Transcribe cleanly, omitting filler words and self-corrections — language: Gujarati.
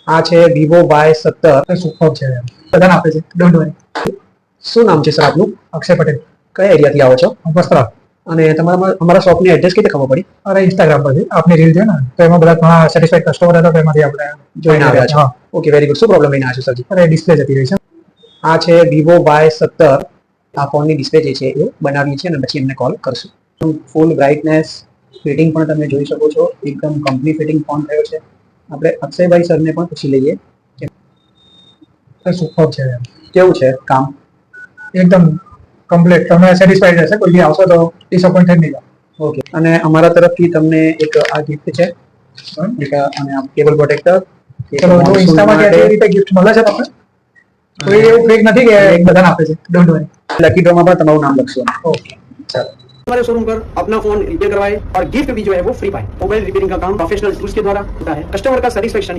આ છે વિવો Y17 સુપર છે બધાને આપે છે ડોન્ટ વરી. શું નામ છે સર આપનું? અક્ષય પટેલ, કયા એરિયાથી આવો છો? વસ્ત્રાલ. અને તમારા અમારા શોપની એડ્રેસ કઈ રીતે ખબર પડી? અરે ઇન્સ્ટાગ્રામ પરથી આપની રીલ છે ને, તો એમાં બધા ઘણા સેટિસ્ફાઈડ કસ્ટમર હતા, તો એમાંથી આપણે જોઈને આવ્યા છો? હા. Okay, very good. શું પ્રોબ્લેમ લઈને આવ્યા છો સરજી? અરે ડિસ્પ્લે જતી રહી છે. આ છે વિવો Y17. આ ફોનની ડિસ્પ્લે જે છે એ બનાવી છે અને પછી એમને કોલ કરશું. ફૂલ બ્રાઇટનેસ, ફિટિંગ પણ તમે જોઈ શકો છો, એકદમ કંપની ફિટિંગ ફોન થયો છે. આપણે અક્ષયભાઈ સરને પણ પૂછી લઈએ સુપર છે કેવું છે કામ. એકદમ કમ્પ્લીટ. તમે સેટિસ્ફાઈડ રહેશે, કોઈ બી આવશો તો ડિસઅપોઇન્ટેડ નહીં થાવ. ઓકે, અને અમારા તરફથી તમને એક આ ગિફ્ટ છે, એક અને આ કેબલ પ્રોટેક્ટર. ચલો જો ઇન્સ્ટામાં કે રીતે ગિફ્ટ મળે છે તમને, કોઈ એવું ફેક નથી કે બધાને આપે છે ડોન્ટ વરી. લકી ડ્રોમાં પણ તમારું નામ લખશો. ઓકે ચાલો. हमारे शोरूम पर अपना फोन रिपेयर करवाए और गिफ्ट भी जो है वो फ्री पाए। मोबाइल रिपेयरिंग का काम प्रोफेशनल टूल्स के द्वारा होता है। कस्टमर का सेटिस्फेक्शन ही